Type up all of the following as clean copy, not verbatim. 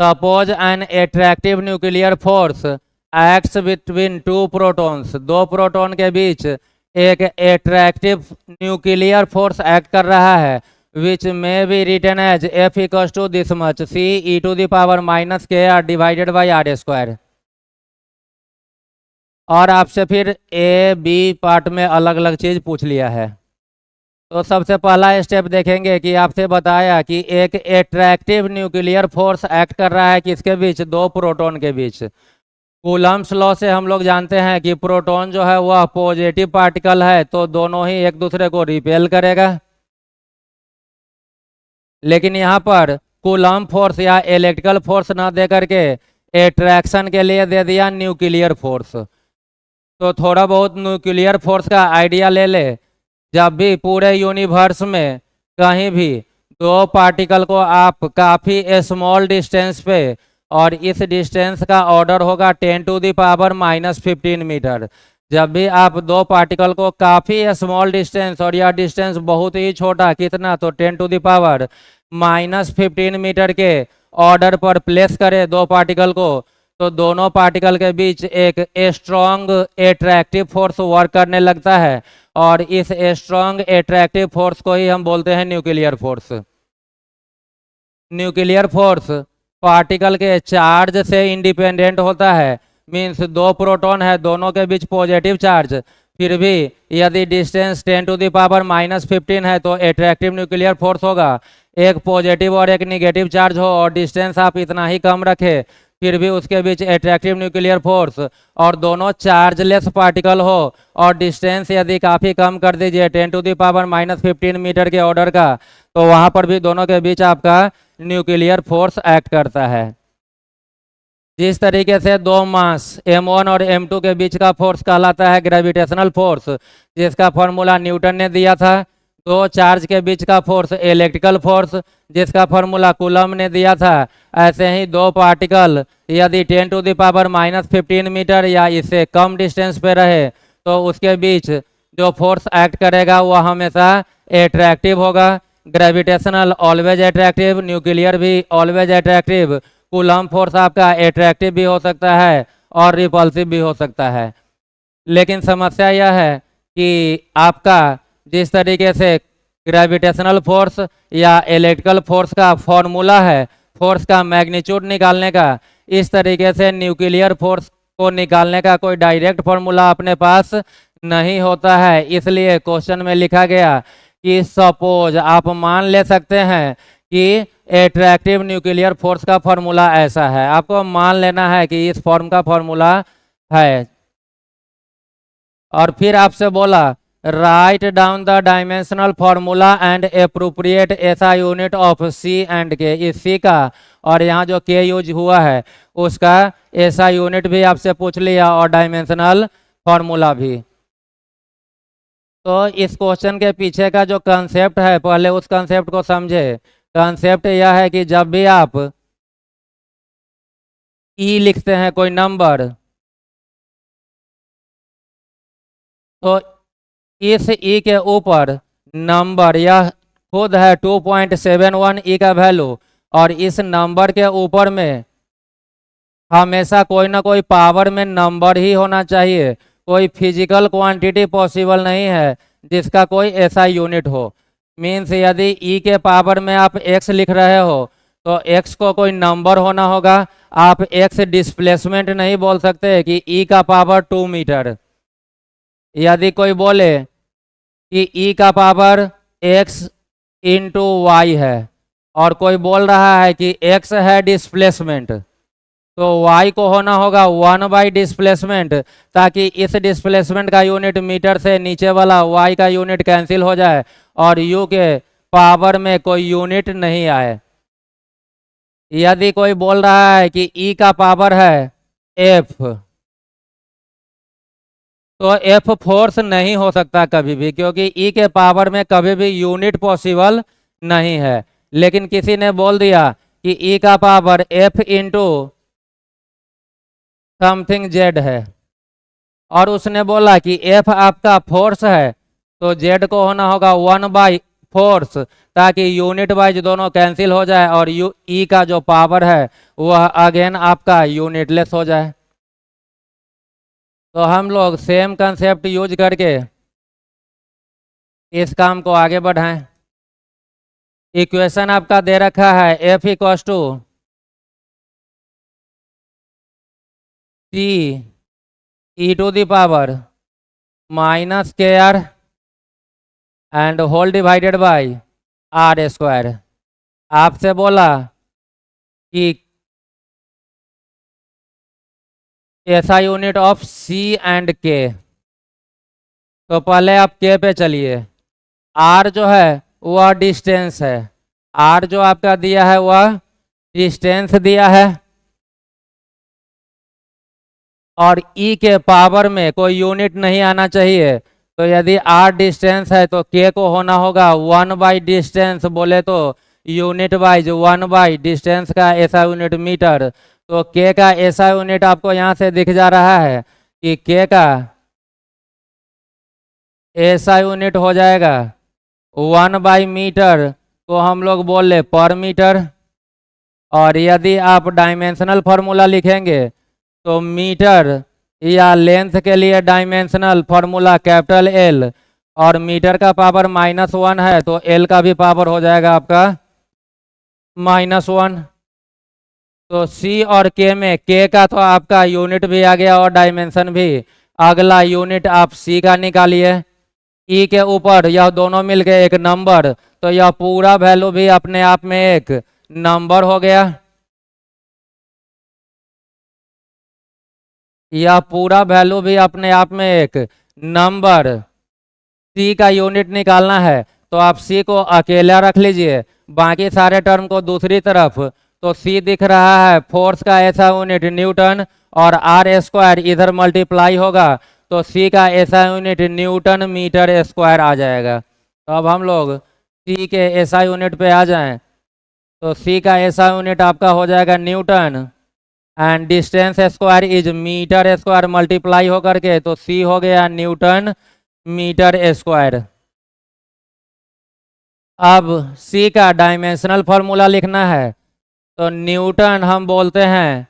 Suppose an attractive nuclear force acts between two protons, दो proton के बीच एक एट्रैक्टिव न्यूक्लियर फोर्स एक्ट कर रहा है, विच में be written as F equals to this much C e to the power minus KR divided by R square. और आपसे फिर A B पार्ट में अलग अलग चीज पूछ लिया है। तो सबसे पहला स्टेप देखेंगे कि आपसे बताया कि एक एट्रैक्टिव न्यूक्लियर फोर्स एक्ट कर रहा है किसके बीच, दो प्रोटॉन के बीच। कूलम्ब्स लॉ से हम लोग जानते हैं कि प्रोटॉन जो है वह पॉजिटिव पार्टिकल है, तो दोनों ही एक दूसरे को रिपेल करेगा। लेकिन यहाँ पर कूलम्ब फोर्स या इलेक्ट्रिकल फोर्स ना दे करके एट्रैक्शन के लिए दे दिया न्यूक्लियर फोर्स। तो थोड़ा बहुत न्यूक्लियर फोर्स का आइडिया ले ले। जब भी पूरे यूनिवर्स में कहीं भी दो पार्टिकल को आप काफ़ी स्मॉल डिस्टेंस पे, और इस डिस्टेंस का ऑर्डर होगा 10 टू द पावर -15 मीटर। जब भी आप दो पार्टिकल को काफ़ी स्मॉल डिस्टेंस, और यह डिस्टेंस बहुत ही छोटा, कितना, तो 10 टू द पावर -15 मीटर के ऑर्डर पर प्लेस करें दो पार्टिकल को, तो दोनों पार्टिकल के बीच एक स्ट्रॉन्ग एट्रैक्टिव फोर्स वर्क करने लगता है, और इस स्ट्रॉन्ग एट्रैक्टिव फोर्स को ही हम बोलते हैं nuclear force. Nuclear force particle के चार्ज से इंडिपेंडेंट होता है, मीन्स दो प्रोटॉन है, दोनों के बीच पॉजिटिव चार्ज, फिर भी यदि डिस्टेंस 10 टू द पावर -15 है तो एट्रैक्टिव न्यूक्लियर फोर्स होगा। एक पॉजिटिव और एक निगेटिव चार्ज हो और डिस्टेंस आप इतना ही कम रखें, फिर भी उसके बीच एट्रैक्टिव न्यूक्लियर फोर्स, और दोनों चार्जलेस पार्टिकल हो और डिस्टेंस यदि काफ़ी कम कर दीजिए 10 टू द पावर -15 मीटर के ऑर्डर का, तो वहाँ पर भी दोनों के बीच आपका न्यूक्लियर फोर्स एक्ट करता है। जिस तरीके से दो मास M1 और M2 के बीच का फोर्स कहलाता है ग्रेविटेशनल फोर्स, जिसका फॉर्मूला न्यूटन ने दिया था। दो चार्ज के बीच का फोर्स इलेक्ट्रिकल फोर्स, जिसका फॉर्मूला कूलम ने दिया था। ऐसे ही दो पार्टिकल यदि 10 टू द पावर -15 मीटर या इससे कम डिस्टेंस पे रहे, तो उसके बीच जो फोर्स एक्ट करेगा वह हमेशा एट्रैक्टिव होगा। ग्रेविटेशनल ऑलवेज एट्रैक्टिव, न्यूक्लियर भी ऑलवेज एट्रैक्टिव। कूलम फोर्स आपका एट्रैक्टिव भी हो सकता है और रिपल्सिव भी हो सकता है। लेकिन समस्या यह है कि आपका जिस तरीके से ग्रेविटेशनल फोर्स या इलेक्ट्रिकल फोर्स का फॉर्मूला है फोर्स का मैग्नीट्यूड निकालने का, इस तरीके से न्यूक्लियर फोर्स को निकालने का कोई डायरेक्ट फॉर्मूला अपने पास नहीं होता है। इसलिए क्वेश्चन में लिखा गया कि सपोज, आप मान ले सकते हैं कि एट्रैक्टिव न्यूक्लियर फोर्स का फॉर्मूला ऐसा है। आपको मान लेना है कि इस फॉर्म का फॉर्मूला है, और फिर आपसे बोला write down the dimensional formula and appropriate ऐसा unit of C and K। इस C का और यहाँ जो K यूज हुआ है उसका ऐसा यूनिट भी आपसे पूछ लिया, और डायमेंशनल फॉर्मूला भी। तो इस क्वेश्चन के पीछे का जो कंसेप्ट है, पहले उस कंसेप्ट को समझे। कंसेप्ट यह है कि जब भी आप E लिखते हैं कोई नंबर, तो इस E के ऊपर नंबर, यह खुद है 2.71 E का वैल्यू, और इस नंबर के ऊपर में हमेशा कोई ना कोई पावर में नंबर ही होना चाहिए। कोई फिजिकल क्वांटिटी पॉसिबल नहीं है जिसका कोई ऐसा यूनिट हो। मीन्स यदि E के पावर में आप x लिख रहे हो तो x को कोई नंबर होना होगा। आप x डिस्प्लेसमेंट नहीं बोल सकते कि E का पावर 2 मीटर। यदि कोई बोले कि E का पावर x इंटू वाई है, और कोई बोल रहा है कि x है डिस्प्लेसमेंट, तो y को होना होगा 1 डिस्प्लेसमेंट, ताकि इस डिस्प्लेसमेंट का यूनिट मीटर से नीचे वाला y का यूनिट कैंसिल हो जाए और u के पावर में कोई यूनिट नहीं आए। यदि कोई बोल रहा है कि E का पावर है f, तो f फोर्स नहीं हो सकता कभी भी, क्योंकि E के पावर में कभी भी यूनिट पॉसिबल नहीं है। लेकिन किसी ने बोल दिया कि E का power f into something z है, और उसने बोला कि f आपका फोर्स है, तो z को होना होगा 1 फोर्स, ताकि यूनिट वाइज दोनों कैंसिल हो जाए और ई का जो पावर है वह अगेन आपका यूनिटलेस हो जाए। तो हम लोग सेम कंसेप्ट यूज करके इस काम को आगे बढ़ाएं। इक्वेशन आपका दे रखा है F equals to T e to the power minus K R and whole divided by R square. आपसे बोला कि SI unit of C and K, तो पहले आप के पे चलिए। आर जो है वह डिस्टेंस है, आर जो आपका दिया है वह डिस्टेंस दिया है, और ई के पावर में कोई यूनिट नहीं आना चाहिए। तो यदि आर डिस्टेंस है तो के को होना होगा 1/डिस्टेंस, बोले तो यूनिट वाइज 1/डिस्टेंस का ऐसा यूनिट मीटर। तो के का ऐसा यूनिट आपको यहाँ से दिख जा रहा है कि के का ऐसा यूनिट हो जाएगा 1/मीटर को हम लोग बोल ले पर मीटर। और यदि आप डायमेंशनल फार्मूला लिखेंगे तो मीटर या लेंथ के लिए डायमेंशनल फार्मूला कैपिटल एल, और मीटर का पावर -1 है तो एल का भी पावर हो जाएगा आपका -1। तो सी और के में के का तो आपका यूनिट भी आ गया और डायमेंशन भी। अगला यूनिट आप सी का निकालिए। ई के ऊपर यह दोनों मिल गए एक नंबर, तो यह पूरा वैल्यू भी अपने आप में एक नंबर हो गया। यह पूरा वैल्यू भी अपने आप में एक नंबर। सी का यूनिट निकालना है तो आप सी को अकेला रख लीजिए, बाकी सारे टर्म को दूसरी तरफ। तो सी दिख रहा है फोर्स का ऐसा यूनिट न्यूटन, और आर स्क्वायर इधर मल्टीप्लाई होगा तो सी का ऐसा यूनिट न्यूटन मीटर स्क्वायर आ जाएगा। तो अब हम लोग सी के ऐसा यूनिट पे आ जाएं, तो सी का ऐसा यूनिट आपका हो जाएगा newton, and distance square is metre square multiply होकर के, तो सी हो गया न्यूटन मीटर स्क्वायर। अब सी का डायमेंशनल फार्मूला लिखना है, तो न्यूटन हम बोलते हैं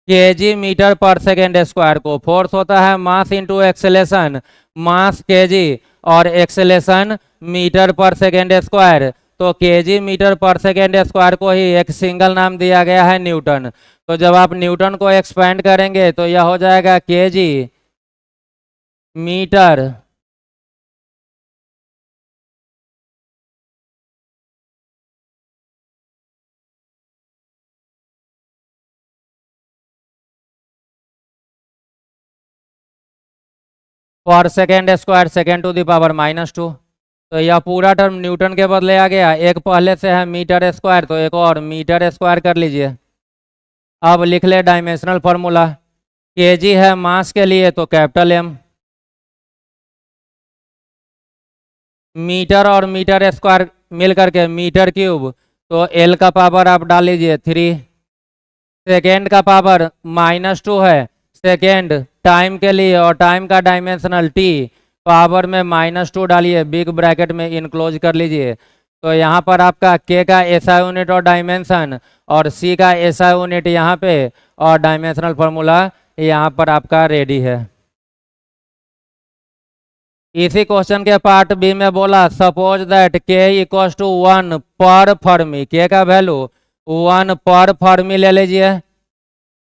केजी मीटर पर सेकेंड स्क्वायर को। फोर्स होता है मास इंटू एक्सेलेरेशन, मास केजी और एक्सेलेरेशन मीटर पर सेकेंड स्क्वायर। तो केजी मीटर पर सेकेंड स्क्वायर को ही एक सिंगल नाम दिया गया है न्यूटन। तो जब आप न्यूटन को एक्सपेंड करेंगे तो यह हो जाएगा केजी मीटर पर second square, second to the power -2। तो यह पूरा टर्म न्यूटन के बदले आ गया। एक पहले से है मीटर स्क्वायर, तो एक और मीटर स्क्वायर कर लीजिए। अब लिख ले डायमेंशनल फार्मूला। केजी है मास के लिए तो कैपिटल एम, मीटर और मीटर स्क्वायर मिल करके मीटर क्यूब, तो एल का पावर आप डाल लीजिए 3। सेकेंड का पावर -2 है, सेकेंड टाइम के लिए, और टाइम का डायमेंशनल टी, पावर में -2 डालिए, बिग ब्रैकेट में इनक्लोज कर लीजिए। तो यहाँ पर आपका के का ऐसा यूनिट और डायमेंशन, और सी का ऐसा यूनिट यहाँ पे, और डायमेंशनल फार्मूला यहाँ पर आपका रेडी है। इसी क्वेश्चन के पार्ट बी में बोला सपोज दैट के इक्वल टू 1 पर फर्मी, के का वैल्यू 1 पर फर्मी ले लीजिए,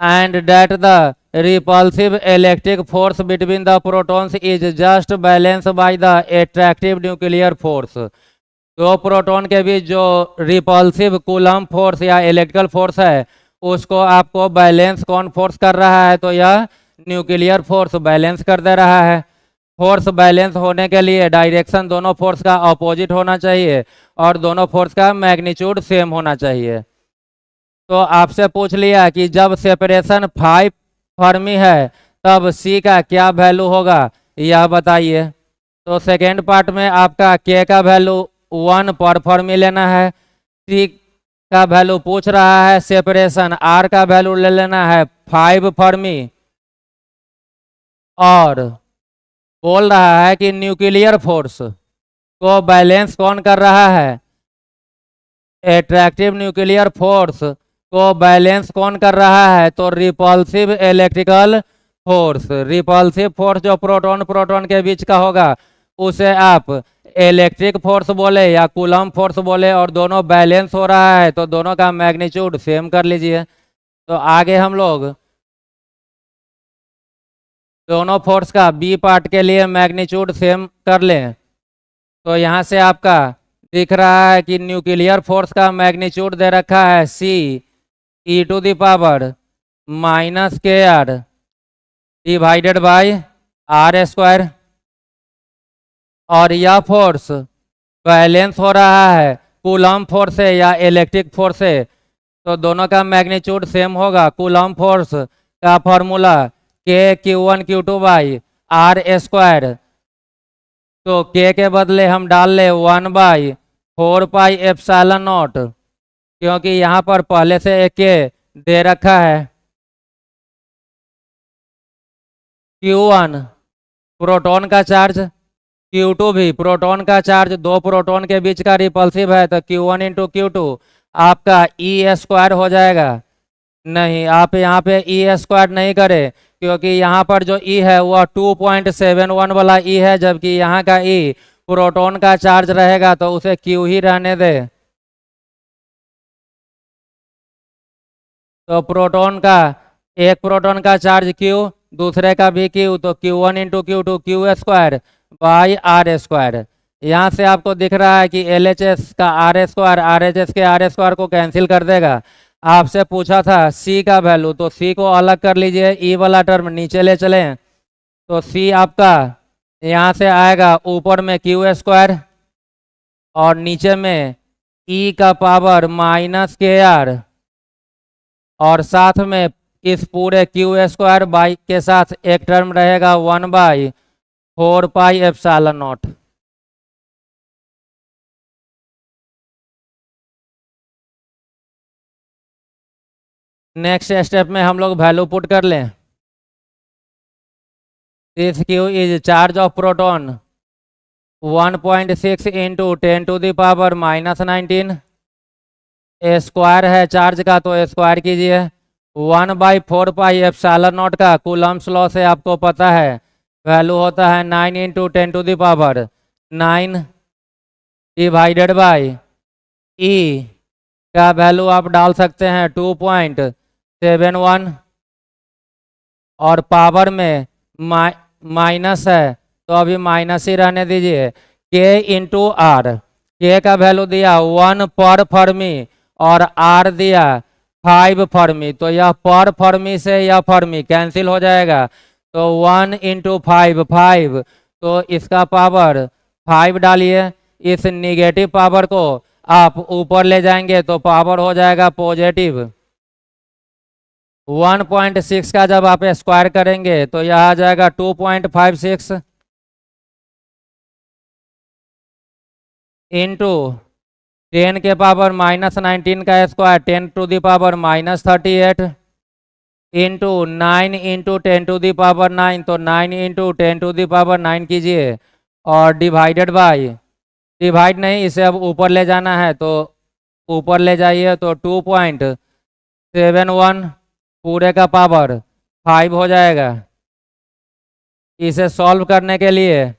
and that the repulsive electric force between the protons is just balance by the attractive nuclear force. दो प्रोटॉन के बीच जो रिपल्सिव कूलम्ब फोर्स या इलेक्ट्रिकल फोर्स है उसको आपको बैलेंस कौन फोर्स कर रहा है, तो यह न्यूक्लियर फोर्स बैलेंस कर दे रहा है। फोर्स बैलेंस होने के लिए डायरेक्शन दोनों फोर्स का अपोजिट होना चाहिए और दोनों फोर्स का मैग्नीट्यूड सेम होना चाहिए। तो आपसे पूछ लिया कि जब सेपरेशन 5 फर्मी है तब सी का क्या वैल्यू होगा, यह बताइए। तो सेकेंड पार्ट में आपका के का वैल्यू 1 पर फर्मी लेना है, सी का वैल्यू पूछ रहा है सेपरेशन, आर का वैल्यू ले लेना है 5 फर्मी, और बोल रहा है कि न्यूक्लियर फोर्स को बैलेंस कौन कर रहा है? एट्रैक्टिव न्यूक्लियर फोर्स को बैलेंस कौन कर रहा है? तो repulsive electrical force. Repulsive force जो प्रोटॉन प्रोटॉन के बीच का होगा उसे आप इलेक्ट्रिक फोर्स बोले या कूलम फोर्स बोले, और दोनों बैलेंस हो रहा है तो दोनों का मैग्नीट्यूड सेम कर लीजिए। तो आगे हम लोग दोनों फोर्स का बी पार्ट के लिए मैग्नीट्यूड सेम कर लें। तो यहाँ से आपका दिख रहा है कि न्यूक्लियर फोर्स का मैग्नीट्यूड दे रखा है C E to the power minus K R divided by R square, और यह फोर्स बैलेंस हो रहा है कूलम फोर्स से या इलेक्ट्रिक फोर्स से, तो दोनों का मैग्नीट्यूड सेम होगा। कूलम फोर्स का फॉर्मूला के Q1 Q2 by R square, तो के बदले हम डाल ले 1/4 एप्सिलॉन नॉट, क्योंकि यहाँ पर पहले से एक के दे रखा है। Q1 प्रोटॉन का चार्ज, Q2 भी प्रोटॉन का चार्ज, दो प्रोटॉन के बीच का रिपल्सिव है, तो Q1 इंटू Q2 आपका ई स्क्वायर हो जाएगा। नहीं, आप यहाँ पे ई स्क्वायर नहीं करें, क्योंकि यहाँ पर जो ई है वह 2.71 वाला ई है, जबकि यहाँ का ई प्रोटॉन का चार्ज रहेगा तो उसे क्यू ही रहने दे। तो प्रोटॉन का एक प्रोटॉन का चार्ज क्यू, दूसरे का भी क्यू, तो Q1 into Q2 Q square by R square. यहाँ से आपको दिख रहा है कि LHS का आर स्क्वायर RHS के आर स्क्वायर को कैंसिल कर देगा। आपसे पूछा था C का वैल्यू, तो C को अलग कर लीजिए, E वाला टर्म नीचे ले चलें, तो C आपका यहाँ से आएगा ऊपर में क्यू स्क्वायर और नीचे में E का पावर माइनस के आर, और साथ में इस पूरे क्यू स्क्वायर बाई के साथ एक टर्म रहेगा 1/4 एप्सिलॉन नॉट। नेक्स्ट स्टेप में हम लोग वैल्यू पुट कर लें। This Q is charge of proton 1.6 into 10 to the power -19, square है चार्ज का तो स्क्वायर कीजिए। 1/4 एप्सिलॉन नॉट का कूलम्स लॉ से आपको पता है वैल्यू होता है 9 into 10 to the power 9 divided by e का वैल्यू आप डाल सकते हैं 2.71, और पावर में माइनस है तो अभी माइनस ही रहने दीजिए। के इंटू आर, के का वैल्यू दिया 1 पर फर्मी और आर दिया 5 फर्मी, तो यह पर फर्मी से यह फर्मी कैंसिल हो जाएगा, तो 1 इंटू 5 5, तो इसका पावर 5 डालिए। इस निगेटिव पावर को आप ऊपर ले जाएंगे तो पावर हो जाएगा पॉजिटिव। 1.6 का जब आप स्क्वायर करेंगे तो यह आ जाएगा 2.56 इंटू 10 के पावर -19 का square 10 to the power -38 into 9 into 10 to the power 9, तो 9 इंटू 10 टू द पावर 9 कीजिए, और डिवाइडेड बाय, डिवाइड नहीं इसे अब ऊपर ले जाना है तो ऊपर ले जाइए, तो 2.71 पूरे का पावर 5 हो जाएगा। इसे सॉल्व करने के लिए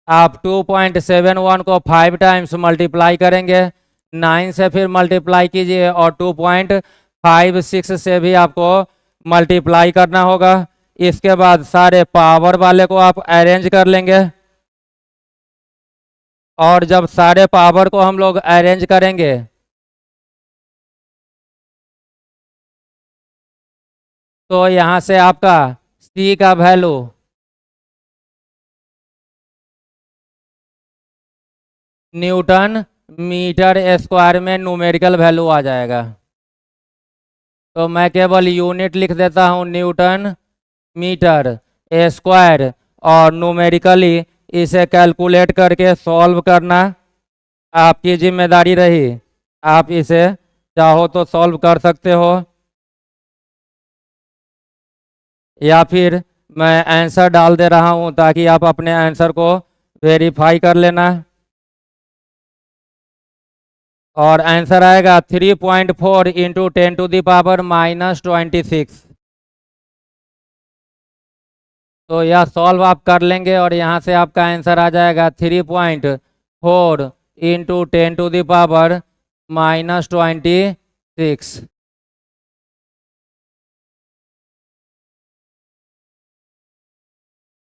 आप 2.71 को 5 टाइम्स मल्टीप्लाई करेंगे, 9 से फिर मल्टीप्लाई कीजिए, और 2.56 से भी आपको मल्टीप्लाई करना होगा। इसके बाद सारे पावर वाले को आप अरेंज कर लेंगे, और जब सारे पावर को हम लोग अरेंज करेंगे तो यहाँ से आपका C का वैल्यू न्यूटन मीटर स्क्वायर में न्यूमेरिकल वैल्यू आ जाएगा। तो मैं केवल यूनिट लिख देता हूँ, न्यूटन मीटर स्क्वायर, और न्यूमेरिकली इसे कैलकुलेट करके सॉल्व करना आपकी जिम्मेदारी रही। आप इसे चाहो तो सॉल्व कर सकते हो, या फिर मैं आंसर डाल दे रहा हूँ ताकि आप अपने आंसर को वेरीफाई कर लेना। और आंसर आएगा 3.4 इंटू 10⁻⁻26। तो यह सॉल्व आप कर लेंगे और यहाँ से आपका आंसर आ जाएगा 3.4 इंटू 10⁻⁻26।